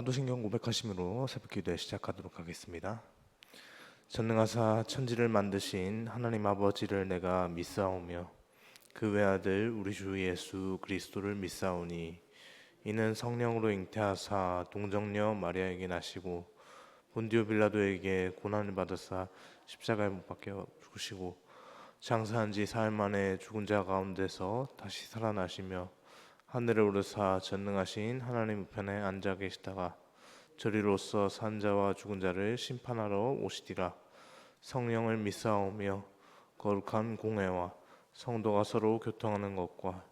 사도신경 고백하심으로 새벽기도에 시작하도록 하겠습니다. 전능하사 천지를 만드신 하나님 아버지를 내가 믿사오며 그 외아들 우리 주 예수 그리스도를 믿사오니 이는 성령으로 잉태하사 동정녀 마리아에게 나시고 본디오 빌라도에게 고난을 받으사 십자가에 못 박혀 죽으시고 장사한 지 사흘 만에 죽은 자 가운데서 다시 살아나시며 하늘에 오르사 전능하신 하나님 우편에 앉아 계시다가 저리로서 산 자와 죽은 자를 심판하러 오시리라. 성령을 믿사오며 거룩한 공회와 성도가 서로 교통하는 것과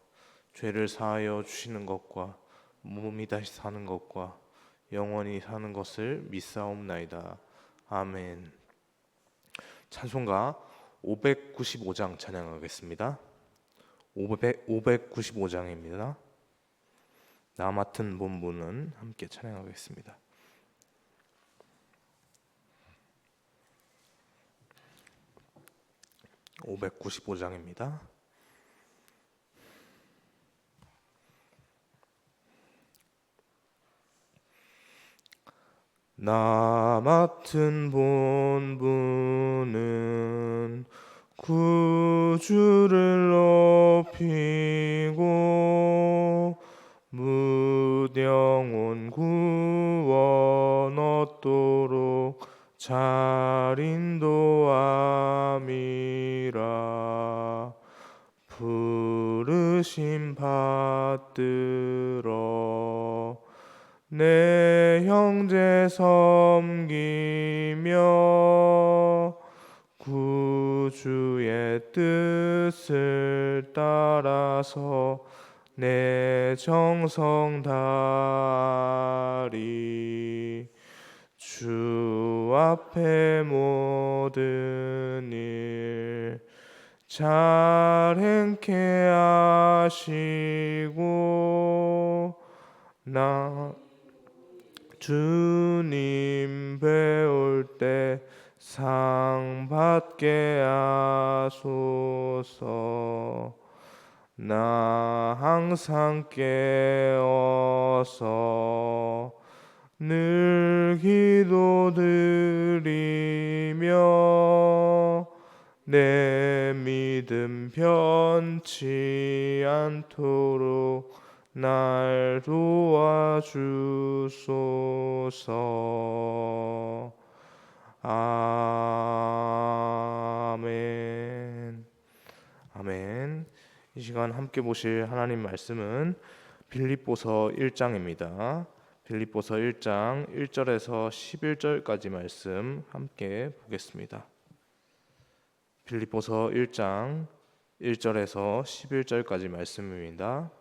죄를 사하여 주시는 것과 몸이 다시 사는 것과 영원히 사는 것을 믿사옵나이다. 아멘. 찬송가 595장 찬양하겠습니다. 595장입니다. 나 맡은 본분은 함께 찬양하겠습니다. (595장입니다) 나 맡은 본분은 구주를 높이고 무영혼 구원 얻도록 잘 인도함이라. 부르심 받들어 내 형제 섬기며 구주의 뜻을 따라서 내 정성 다하리. 주 앞에 모든 일 잘 행케 하시고 나 주님 배울 때 상 받게 하소서. 나 항상 깨어서 늘 기도드리며 내 믿음 변치 않도록 날 도와주소서. 아멘. 아멘. 이 시간 함께 보실 하나님 말씀은 빌립보서 1장입니다. 빌립보서 1장 1절에서 11절까지 말씀 함께 보겠습니다. 빌립보서 1장 1절에서 11절까지 말씀입니다.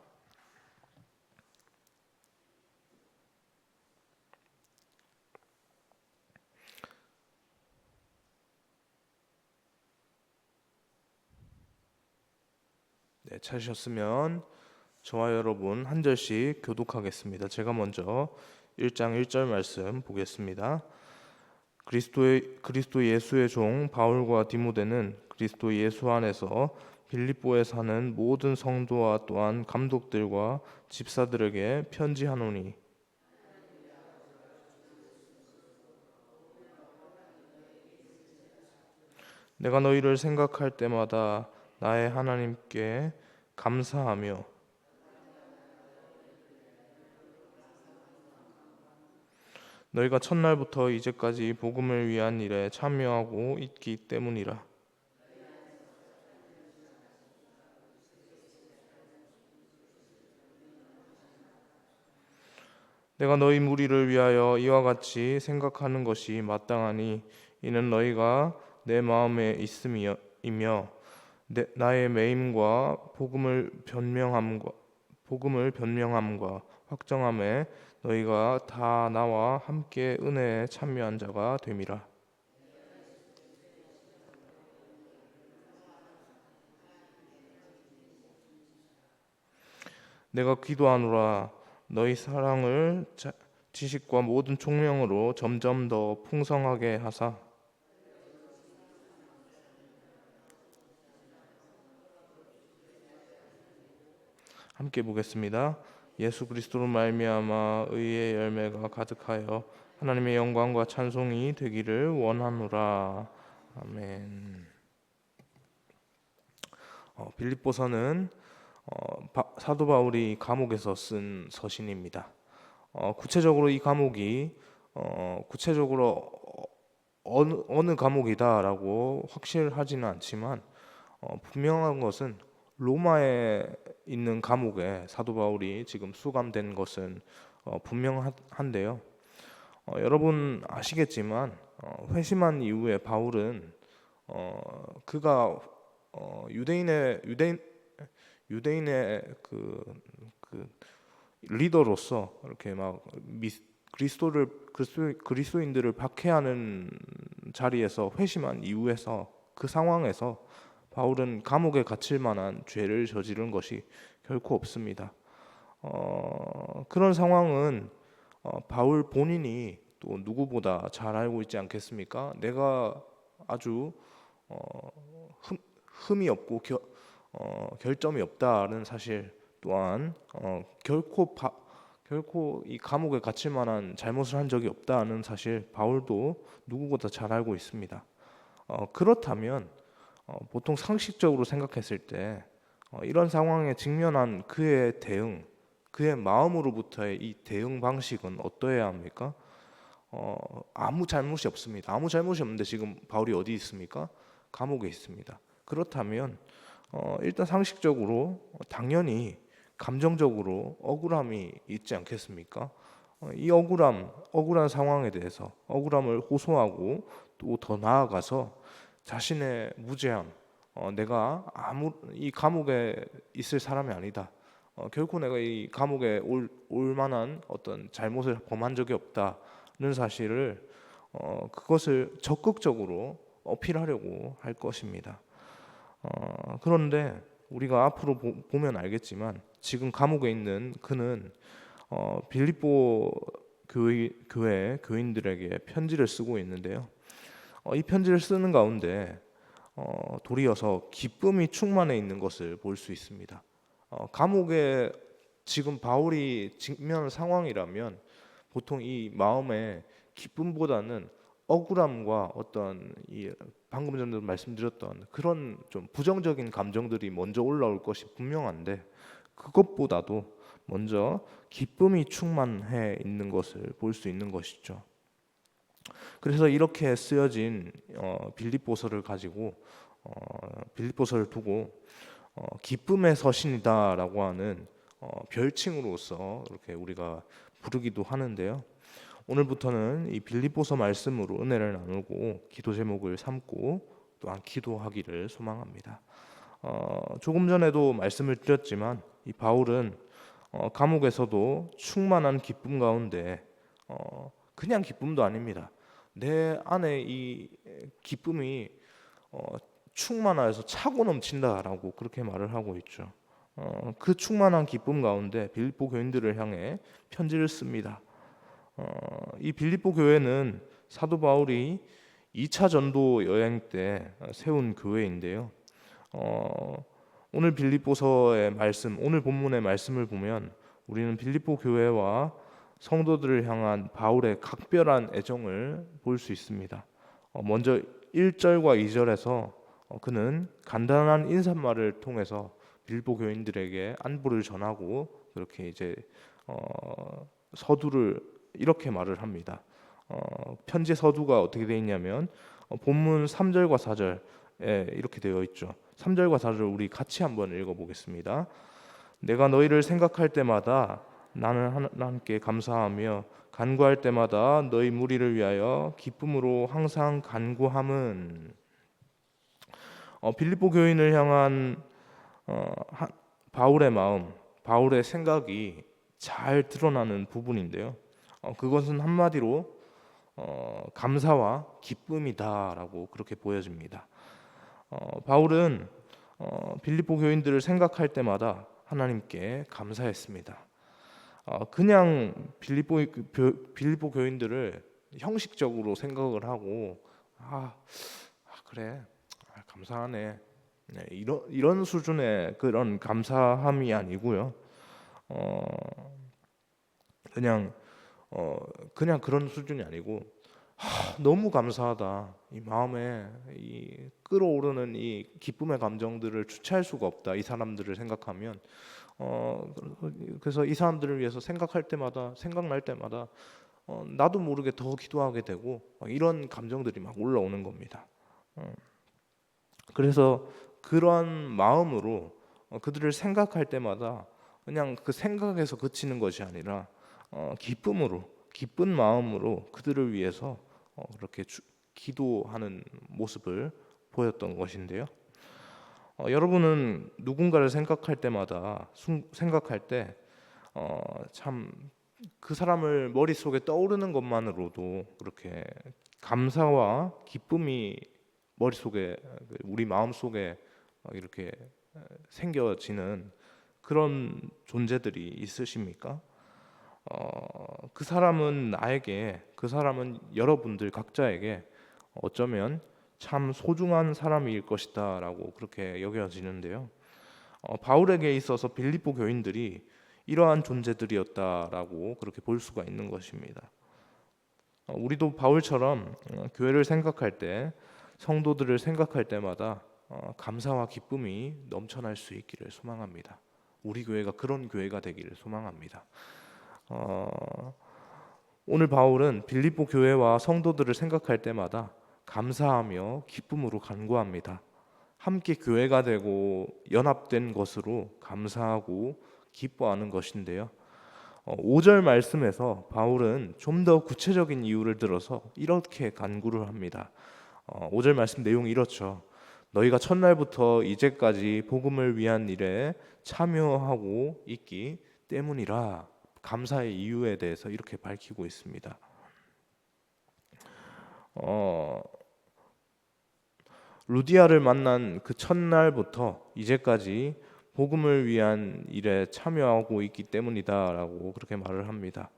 네, 찾으셨으면 저와 여러분 한 절씩 교독하겠습니다. 제가 먼저 1장 1절 말씀 보겠습니다. 그리스도 예수의 종 바울과 디모데는 그리스도 예수 안에서 빌립보에 사는 모든 성도와 또한 감독들과 집사들에게 편지하노니 내가 너희를 생각할 때마다 나의 하나님께 감사하며 너희가 첫날부터 이제까지 복음을 위한 일에 참여하고 있기 때문이라. 내가 너희 무리를 위하여 이와 같이 생각하는 것이 마땅하니 이는 너희가 내 마음에 있음이며 나의 매임과 복음을 변명함과 확정함에 너희가 다 나와 함께 은혜에 참여한 자가 됨이라. 내가 기도하노라. 너희 사랑을 지식과 모든 총명으로 점점 더 풍성하게 하사 함께 보겠습니다. 예수 그리스도로 말미암아 의의 열매가 가득하여 하나님의 영광과 찬송이 되기를 원하노라. 아멘. 빌립보서는 사도 바울이 감옥에서 쓴 서신입니다. 구체적으로 이 감옥이 구체적으로 어느 감옥이다라고 확실하지는 않지만 분명한 것은 로마에 있는 감옥에 사도 바울이 지금 수감된 것은 분명한데요. 여러분 아시겠지만 회심한 이후에 바울은 그가 유대인의 그 리더로서 이렇게 막 그리스도인들을 박해하는 자리에서 회심한 이후에서 그 상황에서 바울은 감옥에 갇힐 만한 죄를 저지른 것이 결코 없습니다. 그런 상황은 바울 본인이 또 누구보다 잘 알고 있지 않겠습니까? 내가 아주 흠이 없고 결점이 없다는 사실 또한 결코 이 감옥에 갇힐 만한 잘못을 한 적이 없다는 사실 바울도 누구보다 잘 알고 있습니다. 그렇다면 보통 상식적으로 생각했을 때 이런 상황에 직면한 그의 대응, 그의 마음으로부터의 이 대응 방식은 어떠해야 합니까? 아무 잘못이 없습니다. 아무 잘못이 없는데 지금 바울이 어디 있습니까? 감옥에 있습니다. 그렇다면 일단 상식적으로 당연히 감정적으로 억울함이 있지 않겠습니까? 이 억울한 상황에 대해서 억울함을 호소하고 또 더 나아가서 자신의 무죄함, 내가 이 감옥에 있을 사람이 아니다. 결코 내가 이 감옥에 올 만한 어떤 잘못을 범한 적이 없다는 사실을 그것을 적극적으로 어필하려고 할 것입니다. 그런데 우리가 앞으로 보면 알겠지만 지금 감옥에 있는 그는 빌립보 교회 교인들에게 편지를 쓰고 있는데요. 이 편지를 쓰는 가운데 도리어서 기쁨이 충만해 있는 것을 볼 수 있습니다. 감옥에 지금 바울이 직면한 상황이라면 보통 이 마음에 기쁨보다는 억울함과 어떤 이 방금 전에 말씀드렸던 그런 좀 부정적인 감정들이 먼저 올라올 것이 분명한데 그것보다도 먼저 기쁨이 충만해 있는 것을 볼 수 있는 것이죠. 그래서 이렇게 쓰여진 빌립보서를 가지고 빌립보서를 두고 기쁨의 서신이다라고 하는 별칭으로서 이렇게 우리가 부르기도 하는데요. 오늘부터는 이 빌립보서 말씀으로 은혜를 나누고 기도 제목을 삼고 또한 기도하기를 소망합니다. 조금 전에도 말씀을 드렸지만 이 바울은 감옥에서도 충만한 기쁨 가운데 그냥 기쁨도 아닙니다. 내 안에 이 기쁨이 충만하여서 차고 넘친다라고 그렇게 말을 하고 있죠. 그 충만한 기쁨 가운데 빌립보 교인들을 향해 편지를 씁니다. 이 빌립보 교회는 사도 바울이 2차 전도 여행 때 세운 교회인데요. 오늘 빌립보서의 말씀, 오늘 본문의 말씀을 보면 우리는 빌립보 교회와 성도들을 향한 바울의 각별한 애정을 볼 수 있습니다. 먼저 1절과 2절에서 그는 간단한 인사말을 통해서 빌립보 교인들에게 안부를 전하고 그렇게 이제 서두를 이렇게 말을 합니다. 편지 서두가 어떻게 되어 있냐면 본문 3절과 4절에 이렇게 되어 있죠. 3절과 4절 우리 같이 한번 읽어보겠습니다. 내가 너희를 생각할 때마다 나는 하나님께 감사하며 간구할 때마다 너희 무리를 위하여 기쁨으로 항상 간구함은 빌립보 교인을 향한 바울의 마음, 바울의 생각이 잘 드러나는 부분인데요. 그것은 한마디로 감사와 기쁨이다라고 그렇게 보여집니다. 바울은 빌립보 교인들을 생각할 때마다 하나님께 감사했습니다. 그냥 빌립보 교인들을 형식적으로 생각을 하고 그래 감사하네 이런 수준의 그런 감사함이 아니고요. 어, 그냥 그냥 그런 수준이 아니고 너무 감사하다. 이 마음에 이 끓어오르는 이 기쁨의 감정들을 주체할 수가 없다. 이 사람들을 생각하면 어, 그래서 이 사람들을 위해서 생각할 때마다 생각날 때마다 나도 모르게 더 기도하게 되고 막 이런 감정들이 막 올라오는 겁니다. 어, 그래서 그러한 마음으로 그들을 생각할 때마다 그냥 그 생각에서 그치는 것이 아니라 기쁨으로 기쁜 마음으로 그들을 위해서 그렇게 기도하는 모습을 보였던 것인데요. 여러분은 누군가를 생각할 때마다 생각할 때 참 그 사람을 머릿속에 떠오르는 것만으로도 그렇게 감사와 기쁨이 머릿속에 우리 마음속에 이렇게 생겨지는 그런 존재들이 있으십니까? 그 사람은 나에게, 그 사람은 여러분들 각자에게 어쩌면 참 소중한 사람일 것이다라고 그렇게 여겨지는데요. 바울에게 있어서 빌립보 교인들이 이러한 존재들이었다라고 그렇게 볼 수가 있는 것입니다. 우리도 바울처럼 교회를 생각할 때, 성도들을 생각할 때마다 감사와 기쁨이 넘쳐날 수 있기를 소망합니다. 우리 교회가 그런 교회가 되기를 소망합니다. 어, 오늘 바울은 빌립보 교회와 성도들을 생각할 때마다 감사하며 기쁨으로 간구합니다. 함께 교회가 되고 연합된 것으로 감사하고 기뻐하는 것인데요. 5절 말씀에서 바울은 좀 더 구체적인 이유를 들어서 이렇게 간구를 합니다. 5절 말씀 내용이 이렇죠. 너희가 첫날부터 이제까지 복음을 위한 일에 참여하고 있기 때문이라. 감사의 이유에 대해서 이렇게 밝히고 있습니다. 루디아를 만난 그 첫날부터 이제까지 복음을 위한 일에 참여하고 있기 때문이다라고 그렇게 말을 합니다.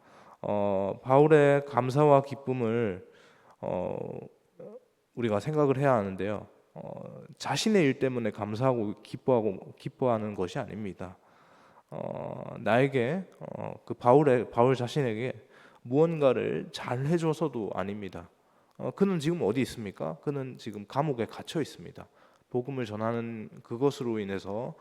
바울의 감사와 기쁨을 우리가 생각을 해야 하는데요. 자신의 일 때문에 감사하고 기뻐하는 것이 아닙니다. 나에게 그 바울 자신에게 무언가를 잘 해줘서도 아닙니다. 그는 지금 어디 있습니까? 그는 지금 감옥에 갇혀 있습니다. 복음을 전하는 그것으로 인해서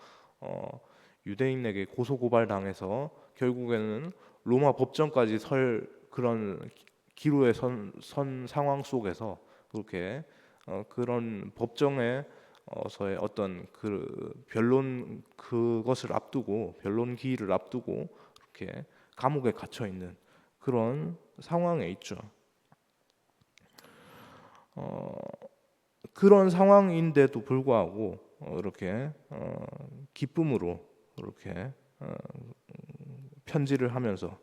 유대인에게 고소 고발당해서 결국에는 로마 법정까지 설 그런 기로에 선 상황 속에서 그렇게 그런 법정에서의 어떤 그 변론 그것을 앞두고 변론 기일을 앞두고 이렇게 감옥에 갇혀 있는 그런 상황에 있죠. 그런 상황인데도 불구하고 이렇게 기쁨으로 이렇게 편지를 하면서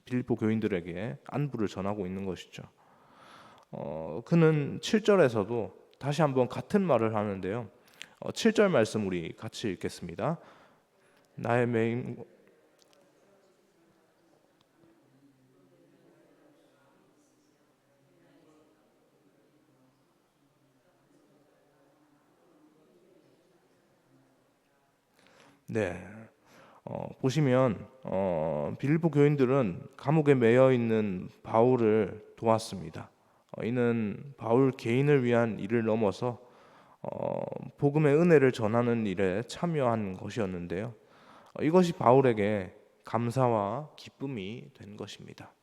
빌립보 교인들에게 안부를 전하고 있는 것이죠. 그는 7절에서도 다시 한번 같은 말을 하는데요. 7절 말씀 우리 같이 읽겠습니다. 나의 메인 네. 보시면 빌립보 교인들은 감옥에 매여 있는 바울을 도왔습니다. 이는 바울 개인을 위한 일을 넘어서 복음의 은혜를 전하는 일에 참여한 것이었는데요. 이것이 바울에게 감사와 기쁨이 된 것입니다.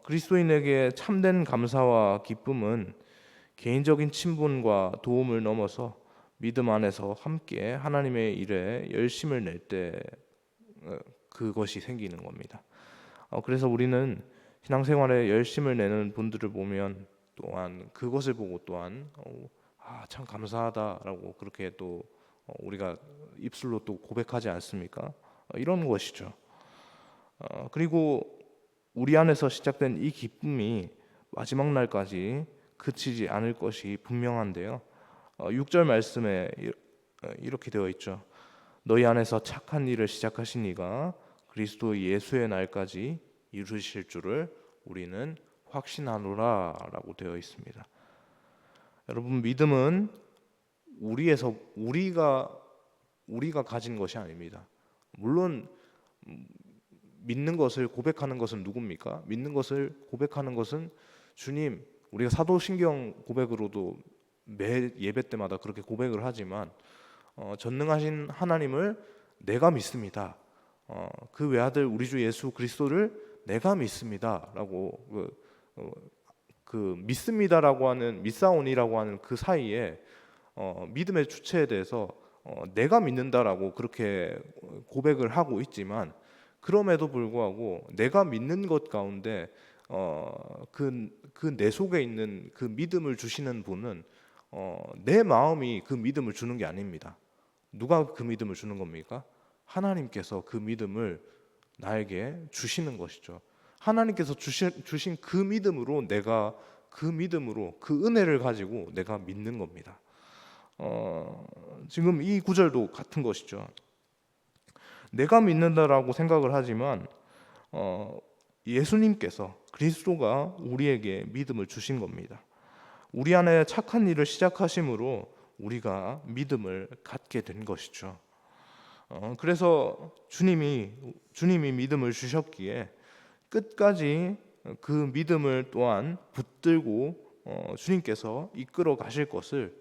그리스도인에게 참된 감사와 기쁨은 개인적인 친분과 도움을 넘어서 믿음 안에서 함께 하나님의 일에 열심을 낼 때 그것이 생기는 겁니다. 그래서 우리는 신앙생활에 열심을 내는 분들을 보면 또한 그것을 보고 또한 참 감사하다라고 그렇게 또 우리가 입술로 또 고백하지 않습니까? 이런 것이죠. 그리고 우리 안에서 시작된 이 기쁨이 마지막 날까지 그치지 않을 것이 분명한데요. 6절 말씀에 이렇게 되어 있죠. 너희 안에서 착한 일을 시작하신 이가 그리스도 예수의 날까지 이루실 줄을 우리는 확신하노라라고 되어 있습니다. 여러분, 믿음은 우리가 가진 것이 아닙니다. 물론 믿는 것을 고백하는 것은 누굽니까? 믿는 것을 고백하는 것은 주님, 우리가 사도신경 고백으로도 매 예배 때마다 그렇게 고백을 하지만 전능하신 하나님을 내가 믿습니다. 그 외아들 우리 주 예수 그리스도를 내가 믿습니다라고 그 믿습니다라고 하는 믿사오니라고 하는 그 사이에 믿음의 주체에 대해서 내가 믿는다라고 그렇게 고백을 하고 있지만 그럼에도 불구하고 내가 믿는 것 가운데 그 내 속에 있는 그 믿음을 주시는 분은 내 마음이 그 믿음을 주는 게 아닙니다. 누가 그 믿음을 주는 겁니까? 하나님께서 그 믿음을 나에게 주시는 것이죠. 하나님께서 주신 그 믿음으로 내가 그 믿음으로 그 은혜를 가지고 내가 믿는 겁니다. 지금 이 구절도 같은 것이죠. 내가 믿는다라고 생각을 하지만 예수님께서 그리스도가 우리에게 믿음을 주신 겁니다. 우리 안에 착한 일을 시작하심으로 우리가 믿음을 갖게 된 것이죠. 그래서 주님이 믿음을 주셨기에 끝까지 그 믿음을 또한 붙들고 주님께서 이끌어 가실 것을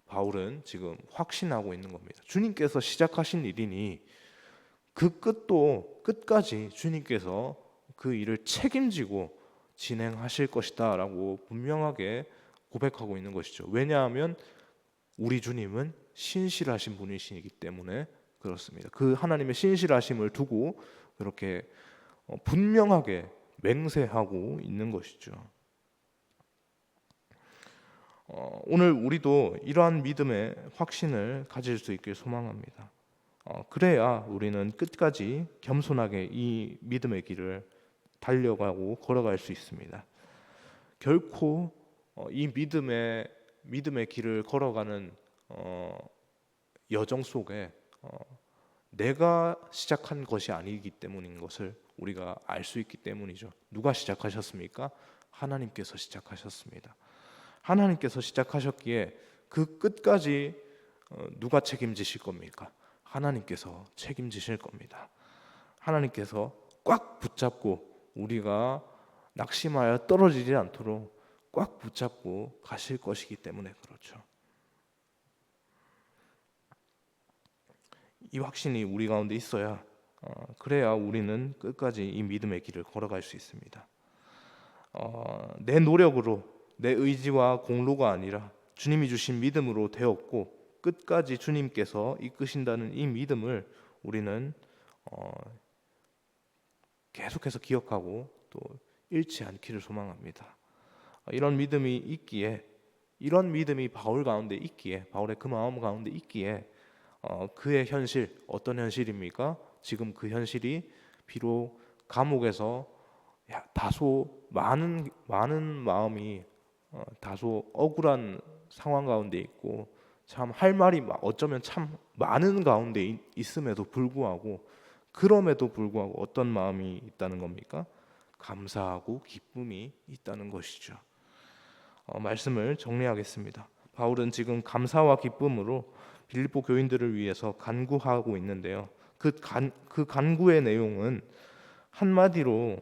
바울은 지금 확신하고 있는 겁니다. 주님께서 시작하신 일이니 그 끝도 끝까지 주님께서 그 일을 책임지고 진행하실 것이다 라고 분명하게 고백하고 있는 것이죠. 왜냐하면 우리 주님은 신실하신 분이시기 때문에 그렇습니다. 그 하나님의 신실하심을 두고 그렇게 분명하게 맹세하고 있는 것이죠. 오늘 우리도 이러한 믿음의 확신을 가질 수 있길 소망합니다. 그래야 우리는 끝까지 겸손하게 이 믿음의 길을 달려가고 걸어갈 수 있습니다. 결코 이 믿음의 길을 걸어가는 여정 속에 내가 시작한 것이 아니기 때문인 것을 우리가 알 수 있기 때문이죠. 누가 시작하셨습니까? 하나님께서 시작하셨습니다. 하나님께서 시작하셨기에 그 끝까지 누가 책임지실 겁니까? 하나님께서 책임지실 겁니다. 하나님께서 꽉 붙잡고 우리가 낙심하여 떨어지지 않도록 꽉 붙잡고 가실 것이기 때문에 그렇죠. 이 확신이 우리 가운데 있어야 그래야 우리는 끝까지 이 믿음의 길을 걸어갈 수 있습니다. 내 노력으로 내 의지와 공로가 아니라 주님이 주신 믿음으로 되었고 끝까지 주님께서 이끄신다는 이 믿음을 우리는 계속해서 기억하고 또 잃지 않기를 소망합니다. 이런 믿음이 있기에 이런 믿음이 바울 가운데 있기에 바울의 그 마음 가운데 있기에 그의 현실 어떤 현실입니까? 지금 그 현실이 비록 감옥에서 다소 많은 마음이 다소 억울한 상황 가운데 있고 참 할 말이 어쩌면 참 많은 가운데 있음에도 불구하고 그럼에도 불구하고 어떤 마음이 있다는 겁니까? 감사하고 기쁨이 있다는 것이죠. 말씀을 정리하겠습니다. 바울은 지금 감사와 기쁨으로 빌립보 교인들을 위해서 간구하고 있는데요. 그 간구의 내용은 한마디로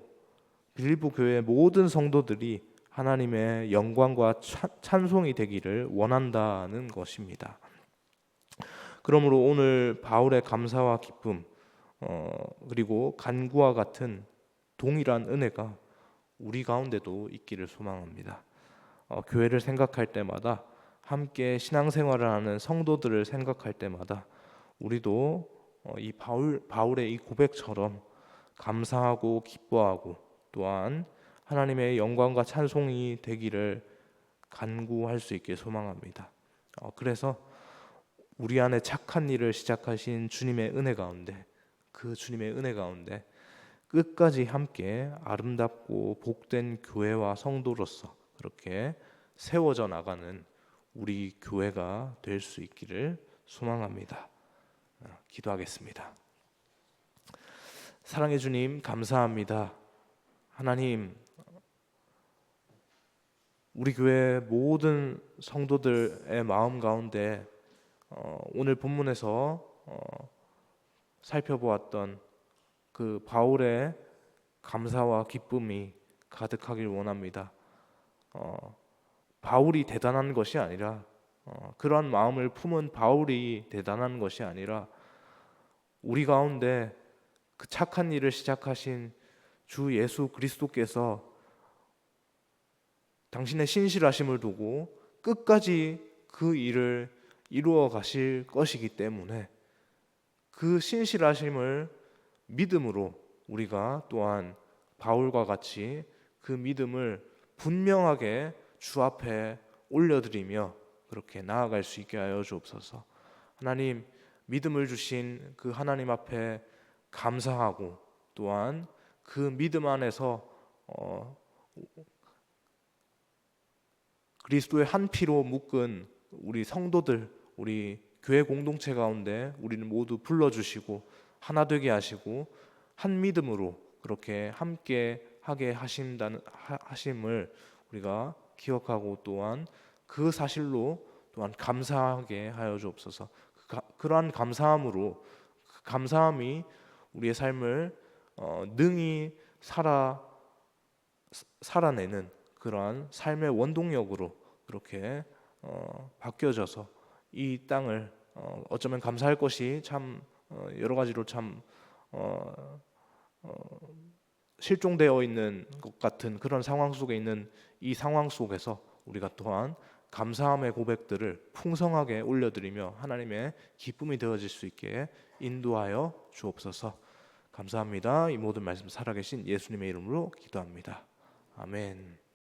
빌립보 교회 모든 성도들이 하나님의 영광과 찬송이 되기를 원한다는 것입니다. 그러므로 오늘 바울의 감사와 기쁨 그리고 간구와 같은 동일한 은혜가 우리 가운데도 있기를 소망합니다. 교회를 생각할 때마다 함께 신앙생활을 하는 성도들을 생각할 때마다 우리도 이 바울의 이 고백처럼 감사하고 기뻐하고 또한 하나님의 영광과 찬송이 되기를 간구할 수 있게 소망합니다. 그래서 우리 안에 착한 일을 시작하신 주님의 은혜 가운데 그 주님의 은혜 가운데 끝까지 함께 아름답고 복된 교회와 성도로서 그렇게 세워져 나가는 우리 교회가 될 수 있기를 소망합니다. 기도하겠습니다. 사랑해 주님 감사합니다. 하나님 우리 교회 모든 성도들의 마음 가운데 오늘 본문에서 살펴보았던 그 바울의 감사와 기쁨이 가득하길 원합니다. 바울이 대단한 것이 아니라 그러한 마음을 품은 바울이 대단한 것이 아니라 우리 가운데 그 착한 일을 시작하신 주 예수 그리스도께서 당신의 신실하심을 두고 끝까지 그 일을 이루어 가실 것이기 때문에 그 신실하심을 믿음으로 우리가 또한 바울과 같이 그 믿음을 분명하게 주 앞에 올려드리며 그렇게 나아갈 수 있게 하여 주옵소서. 하나님, 믿음을 주신 그 하나님 앞에 감사하고 또한 그 믿음 안에서 그리스도의 한 피로 묶은 우리 성도들, 우리 교회 공동체 가운데 우리는 모두 불러주시고 하나 되게 하시고 한 믿음으로 그렇게 함께 하게 하심을 우리가 기억하고 또한 그 사실로 또한 감사하게 하여 주옵소서. 그러한 감사함으로 그 감사함이 우리의 삶을 능히 살아내는 그러한 삶의 원동력으로 그렇게 바뀌어져서 이 땅을 어쩌면 감사할 것이 참 여러 가지로 참 실종되어 있는 것 같은 그런 상황 속에 있는 이 상황 속에서 우리가 또한 감사함의 고백들을 풍성하게 올려드리며 하나님의 기쁨이 되어질 수 있게 인도하여 주옵소서. 감사합니다. 이 모든 말씀 살아계신 예수님의 이름으로 기도합니다. 아멘.